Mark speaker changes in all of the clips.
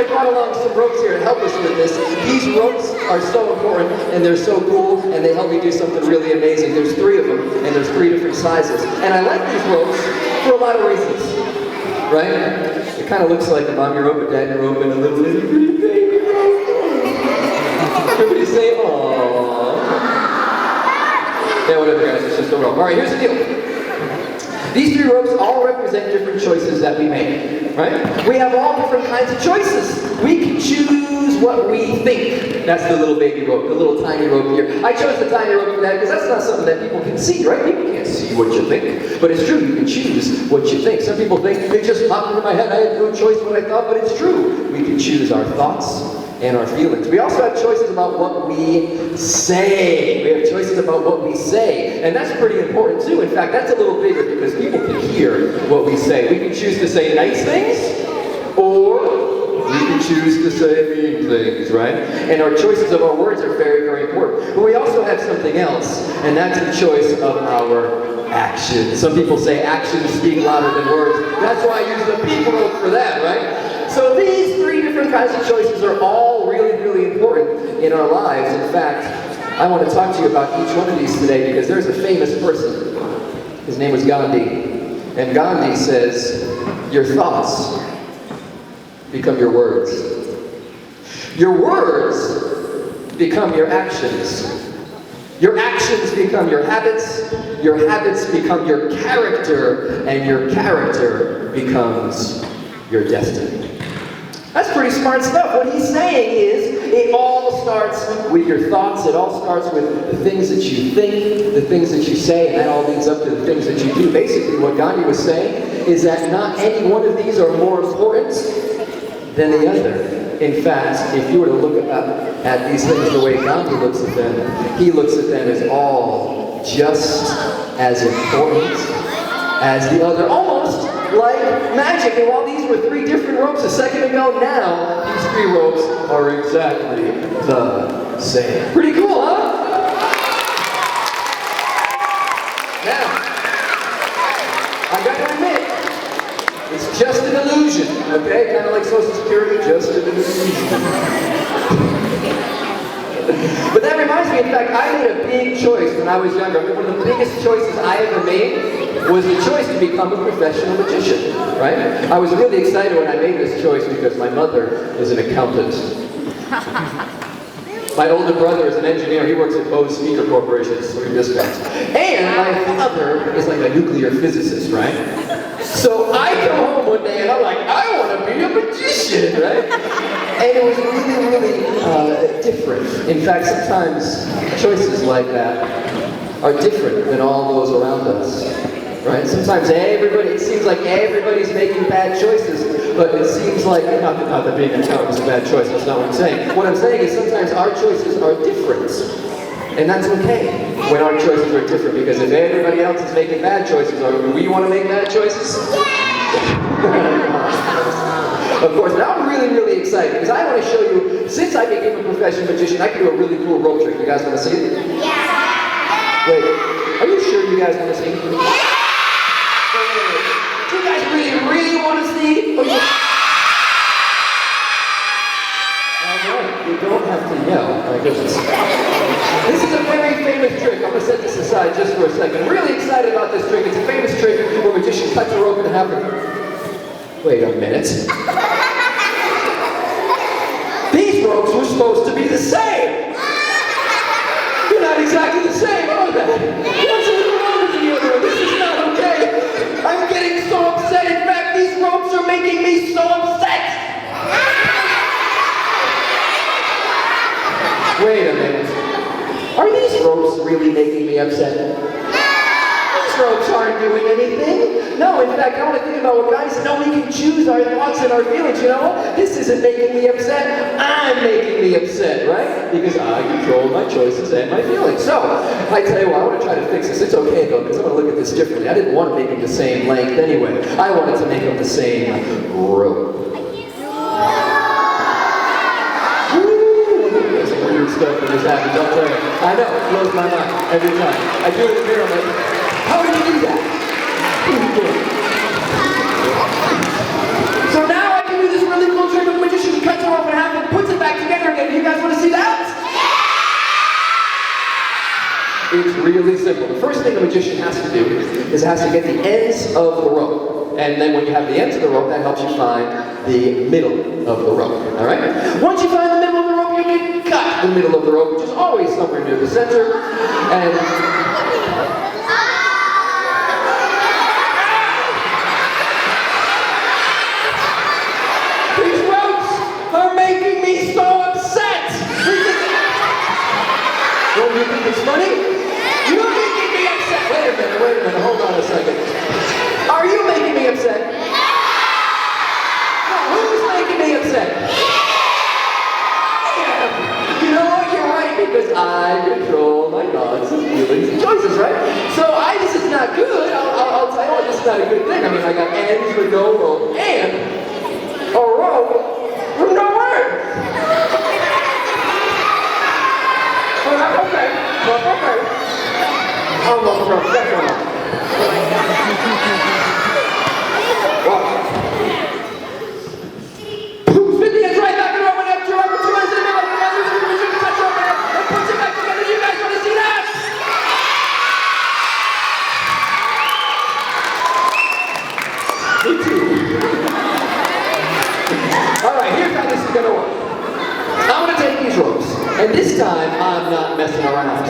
Speaker 1: I brought along some ropes here to help us with this. These ropes are so important, and they're so cool, and they help me do something really amazing. There's 3 of them, and there's 3 different sizes. And I like these ropes for a lot of reasons, right? It kind of looks like a mommy rope, a daddy rope, and a little itty bitty baby rope. Everybody say, aww. Yeah, whatever, guys, it's just a rope. All right, here's the deal. These 3 ropes all represent different choices that we make, right? We have all different kinds of choices. We can choose what we think. That's the little baby rope, the little tiny rope here. I chose the tiny rope for that because that's not something that people can see, right? People can't see what you think. But it's true, you can choose what you think. Some people think, it just popped into my head, I had no choice what I thought, but it's true. We can choose our thoughts and our feelings. We also have choices about what we say. We have choices about what we say. And that's pretty important too. In fact, that's a little bigger because people can hear what we say. We can choose to say nice things, or we can choose to say mean things, right? And our choices of our words are very, very important. But we also have something else, and that's the choice of our actions. Some people say actions speak louder than words. That's why I use the people rope for that, right? So these 3 different kinds of choices are all really, really important in our lives. In fact, I want to talk to you about each one of these today because there's a famous person. His name was Gandhi. And Gandhi says, your thoughts become your words. Your words become your actions. Your actions become your habits become your character, and your character becomes your destiny. That's pretty smart stuff. What he's saying is, it all starts with your thoughts, it all starts with the things that you think, the things that you say, and that all leads up to the things that you do. Basically, what Gandhi was saying is that not any one of these are more important than the other. In fact, if you were to look at these things the way Gandhi looks at them, he looks at them as all just as important as the other. Almost like magic. And while these were 3 different ropes a second ago, now these 3 ropes are exactly the same. Pretty cool, huh? Now, I gotta admit, it's just an illusion, okay? Kind of like Social Security, just an illusion. But that reminds me, in fact, I made a big choice when I was younger. I mean, one of the biggest choices I ever made was the choice to become a professional magician, right? I was really excited when I made this choice because my mother is an accountant. My older brother is an engineer. He works at Bose Speaker Corporation, doing discounts. And my father is like a nuclear physicist, right? So I come home one day and I'm like, I want to be a magician, right? And it was really, really different. In fact, sometimes choices like that are different than all those around us, right? Sometimes it seems like everybody's making bad choices, but it seems like, not that being an accountant is a bad choice, that's not what I'm saying. What I'm saying is sometimes our choices are different. And that's okay when our choices are different, because if everybody else is making bad choices, do we want to make bad choices? Of course, now I'm really, really excited because I want to show you, since I became a professional magician, I can do a really cool rope trick. You guys want to see it? Yeah! Wait, are you sure you guys want to see it? Yeah! Do you guys really, really want to see it? Oh, yeah. Alright, you don't have to yell. My goodness. This is a very famous trick. I'm going to set this aside just for a second. I'm really excited about this trick. It's a famous trick where magicians cut the rope in half. Wait a minute. These ropes were supposed to be the same. They're not exactly the same, are they? What's a little wrong with the other one? This is not okay. I'm getting so upset. In fact, these ropes are making me so upset. Wait a minute. Are these ropes really making me upset? These ropes aren't doing anything. No, in fact, I want to think about what guys said. No, we can choose our thoughts and our feelings. You know what? This isn't making me upset. I'm making me upset, right? Because I control my choices and my feelings. So, I tell you what, I want to try to fix this. It's okay, though, because I'm going to look at this differently. I didn't want to make them the same length anyway. I wanted to make them the same rope. Stuff that just happens, I'll tell you. I know, it blows my mind every time. I do it in the mirror, I'm like, how did you do that? So now I can do this really cool trick with a magician. Cut simple. The first thing a magician has to do is has to get the ends of the rope. And then when you have the ends of the rope, that helps you find the middle of the rope. All right? Once you find the middle of the rope, you can cut the middle of the rope, which is always somewhere near the center. And these ropes are making me so upset. Don't you think it's funny? You're making me upset. Wait a minute, hold on a second. Are you making me upset? No, who's making me upset? Yeah. You know what, you're right, because I control my thoughts and feelings and choices, right? So this is not good. I'll tell you what, this is not a good thing. I mean, I got ends with no rope and a rope with no ends. Well, that's okay. That's okay. I'm a professional. Spin the ends right back and over and up, two ends in the middle, and then you touch over it, and push it back together. You guys want to see that? Me too. Alright, here's how this is going to work. I'm going to take these ropes, and this time I'm not messing around.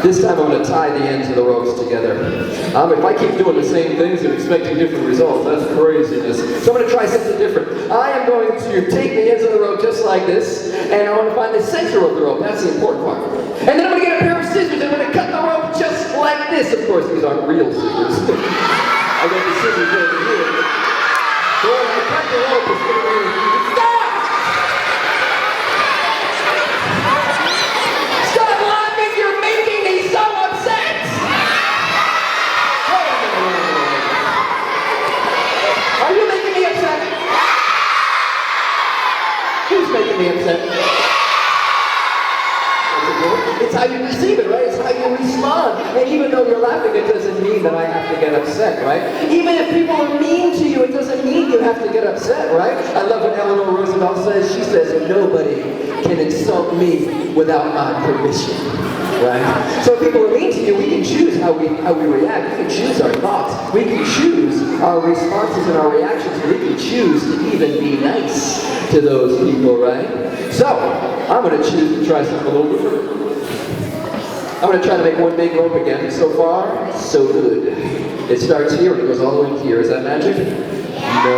Speaker 1: This time I'm going to tie the ends of the ropes together. If I keep doing the same things and expecting different results, that's craziness. So I'm going to try something different. I am going to take the ends of the rope just like this, and I want to find the center of the rope. That's the important part. And then I'm going to get a pair of scissors, and I'm going to cut the rope just like this. Of course, these aren't real scissors. I got the scissors over here. So when I cut the rope, it's going to be... Stop! Stop laughing! You're making me so upset! Wait a minute. Are you making me upset? Who's making me upset? It's how you receive it, right? It's how you respond. And even though you're laughing, it doesn't mean that I have to get upset, right? Even if people are mean to you, it doesn't mean you have to get upset, right? I love what Eleanor Roosevelt says. She says, nobody can insult me without my permission, right? So if people are mean to you, we can choose how we react. We can choose our thoughts. We can choose our responses and our reactions. We can choose to even be nice to those people, right? So, I'm going to choose to try something a little different. I'm going to try to make one big rope again. So far, so good. It starts here and it goes all the way here. Is that magic? No.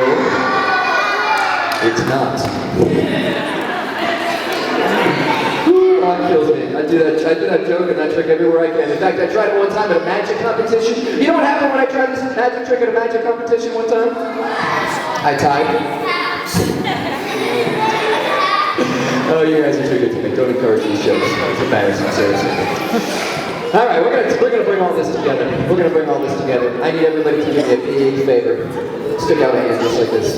Speaker 1: It's not. Whew, that kills me. I do that joke and that trick everywhere I can. In fact, I tried it one time at a magic competition. You know what happened when I tried this magic trick at a magic competition one time? I tied. Oh, you guys are too good to me. Don't encourage these jokes. It's embarrassing, seriously. All right, we're gonna bring all this together. We're gonna bring all this together. I need everybody to do me a big favor. Stick out a hand just like this.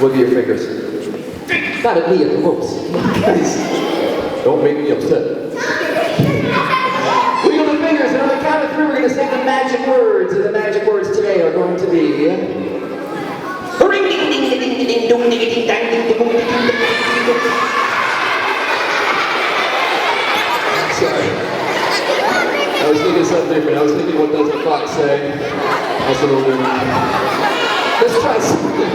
Speaker 1: Wiggle your fingers. Not at me, at the ropes. Don't make me upset. Wiggle the fingers, and on the count of three, we're gonna say the magic words. And the magic words today are going to be... Ring ding ding ding ding ding dong ding ding dang ding ding ding ding. Sorry. I was thinking something different. I was thinking, what does the fox say? That's a little different. Let's try something.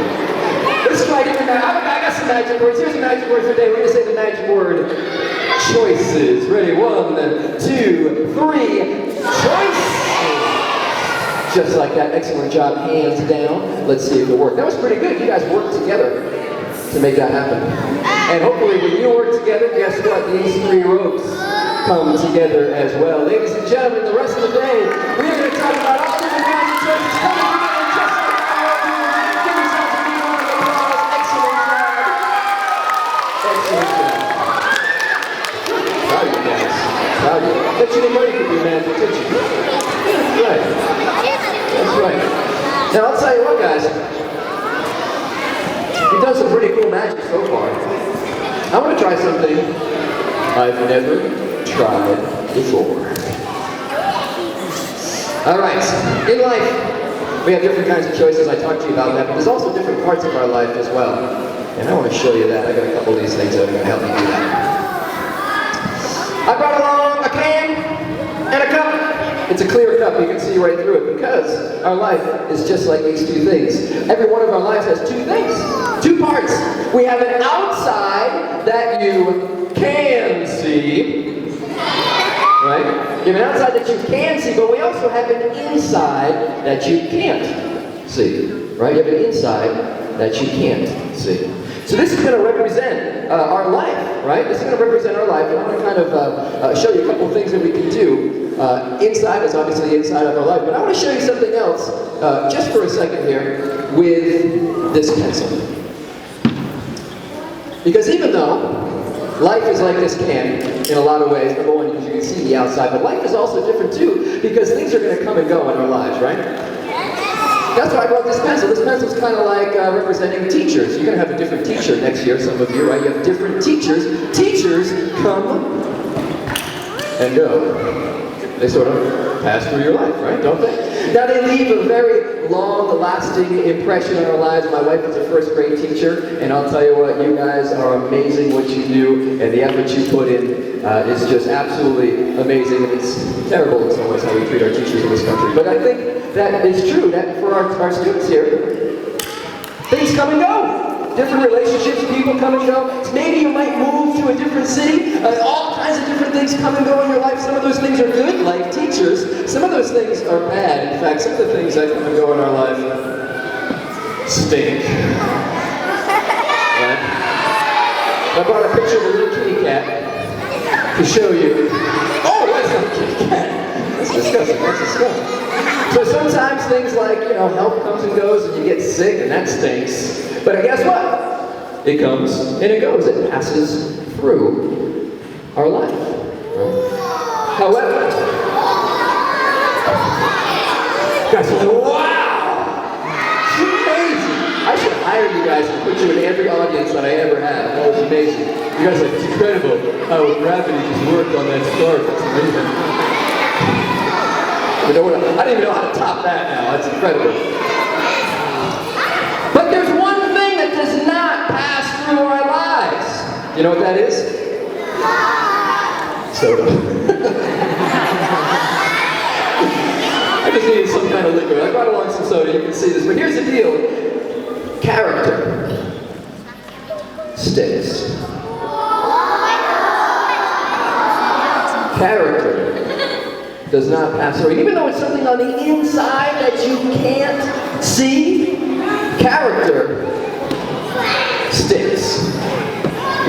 Speaker 1: Let's try different. I got some magic words. Here's the magic word for today. We're going to say the magic word. Choices. Ready? 1, 2, 3. Choices. Just like that. Excellent job. Hands down. Let's see if it worked. That was pretty good. You guys worked together to make that happen. And hopefully when you work together, guess what? These 3 ropes come together as well. Ladies and gentlemen, the rest of the day, we are going to talk about all different kinds of choices coming together just like that. Give yourself a big round of applause. Excellent job. Excellent job. Proud of you guys. Proud of you. Bet you anybody could be magic, did you? That's right. That's right. Now I'll tell you what, guys. You've done some pretty cool magic so far. I want to try something I've never tried before. Alright, in life, we have different kinds of choices. I talked to you about that, but there's also different parts of our life as well. And I want to show you that. I got a couple of these things that are going to help me do that. I brought along a can and a cup. It's a clear it up, you can see right through it, because our life is just like these two things. Every one of our lives has two things, two parts. We have an outside that you can see, right? You have an outside that you can see, but we also have an inside that you can't see, right? You have an inside that you can't see. So this is going to represent our life, right? This is going to represent our life. I want to kind of show you a couple of things that we can do. Inside is obviously the inside of our life, but I want to show you something else, just for a second here, with this pencil. Because even though life is like this can, in a lot of ways, number one, because you can see the outside, but life is also different too, because things are going to come and go in our lives, right? That's why I brought this pencil. This pencil is kind of like representing teachers. You're going to have a different teacher next year, some of you, right? You have different teachers. Teachers come and go. They sort of pass through your life, right? Don't they? Now they leave a very long, lasting impression on our lives. My wife is a first grade teacher, and I'll tell you what, you guys are amazing what you do, and the effort you put in is just absolutely amazing. It's terrible in some ways how we treat our teachers in this country. But I think that is true, that for our students here, things come and go. Different relationships, people come and go. Maybe you might move to a different city. All kinds of different things come and go in your life. Some of those things are good, like teachers. Some of those things are bad. In fact, some of the things that come and go in our life stink. Right? I brought a picture of a little kitty cat to show you. Oh, that's not a kitty cat. That's disgusting. That's disgusting. So sometimes things like, health comes and goes and you get sick and that stinks. But guess what? It comes and it goes. It passes through our life. Right? However, guys are like, wow! Amazing! I should hire you guys and put you in every audience that I ever have. That was amazing. You guys are like, it's incredible how gravity just worked on that scarf. That's amazing. You know what? I didn't even know how to top that now. That's incredible. But there's one thing that does not pass through our lives. You know what that is? Soda. I just needed some kind of liquid. I brought along some soda. You can see this. But here's the deal. Character sticks. Character does not pass through. Even though it's something on the inside that you can't see, character sticks.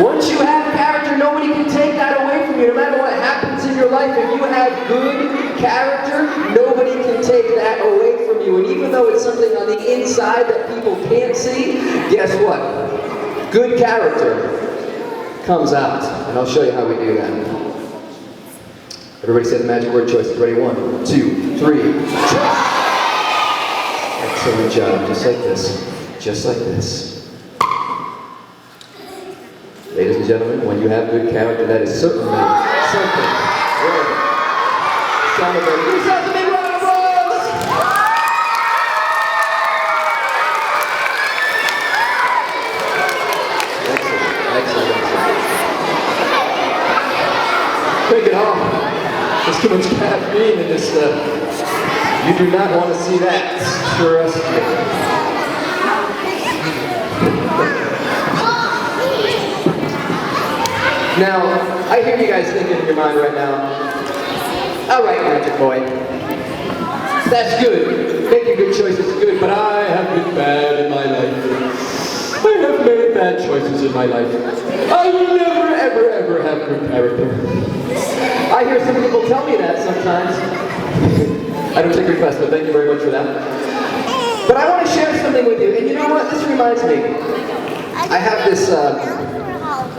Speaker 1: Once you have character, nobody can take that away from you. No matter what happens in your life, if you have good character, nobody can take that away from you. And even though it's something on the inside that people can't see, guess what? Good character comes out. And I'll show you how we do that. Everybody say the magic word choices. Ready? 1, 2, 3. Excellent job. Just like this. Just like this. Ladies and gentlemen, when you have good character, that is certainly something. Celebrate. Give yourselves a big round of applause! Excellent. Take it off. There's too much caffeine in this stuff. You do not want to see that. Sure as Now, I hear you guys thinking in your mind right now, all right, Magic Boy, that's good. Making good choices is good, but I have been bad in my life. I have made bad choices in my life. I will never, ever, ever have good character. I hear some people tell me that sometimes. I don't take requests, but thank you very much for that. But I want to share something with you, and you know what? This reminds me. I have this,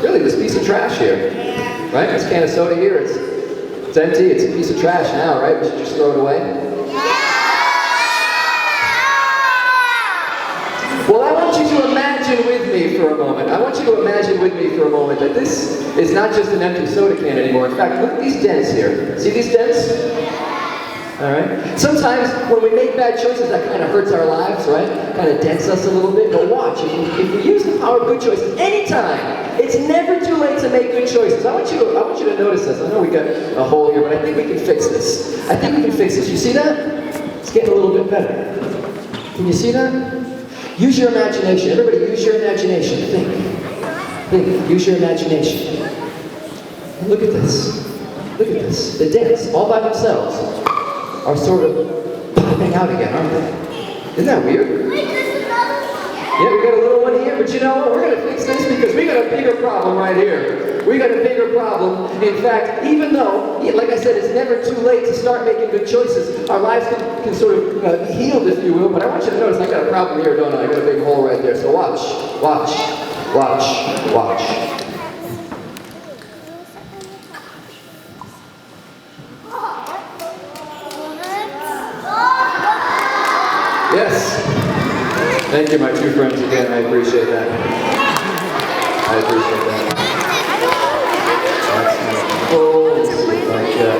Speaker 1: really, this piece of trash here, right? This can of soda here, it's empty, it's a piece of trash now, right? We should just throw it away. Well, I want you to imagine with me for a moment. I want you to imagine with me for a moment that this is not just an empty soda can anymore. In fact, look at these dents here. See these dents? All right? Sometimes when we make bad choices, that kind of hurts our lives, right? Kind of dents us a little bit. But watch, if we use the power of good choices. Anytime. It's never too late to make good choices. I want you to notice this. I know we got a hole here, but I think we can fix this. I think we can fix this. You see that? It's getting a little bit better. Can you see that? Use your imagination. Everybody use your imagination. Think. Use your imagination. And look at this. Look at this. The dents, all by themselves, are sort of popping out again, aren't they? Isn't that weird? Yeah, we got a little one here, but you know what? We're going to fix this because we got a bigger problem right here. We got a bigger problem. In fact, even though, like I said, it's never too late to start making good choices, our lives can sort of heal, if you will. But I want you to notice I got a problem here, don't I? I got a big hole right there. So watch. Yes. Thank you, my two friends, again. I appreciate that. Let's see if I got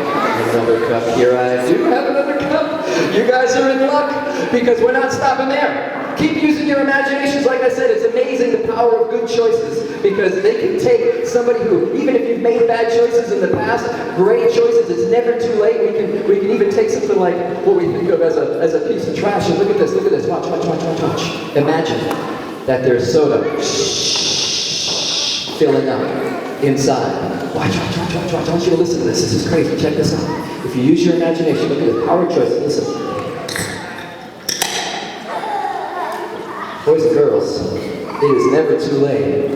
Speaker 1: another cup here. I do have another cup. You guys are in luck because we're not stopping there. Keep using your imaginations. Like I said, it's amazing the power of good choices because they can take somebody who, even if you've made bad choices in the past, great choices, it's never too late. We can even take something like what we think of as a piece of trash and look at this. Watch. Imagine that there's soda filling up inside. Watch. I want you to listen to this. This is crazy. Check this out. If you use your imagination, look at the power of choices. Listen. Boys and girls, it is never too late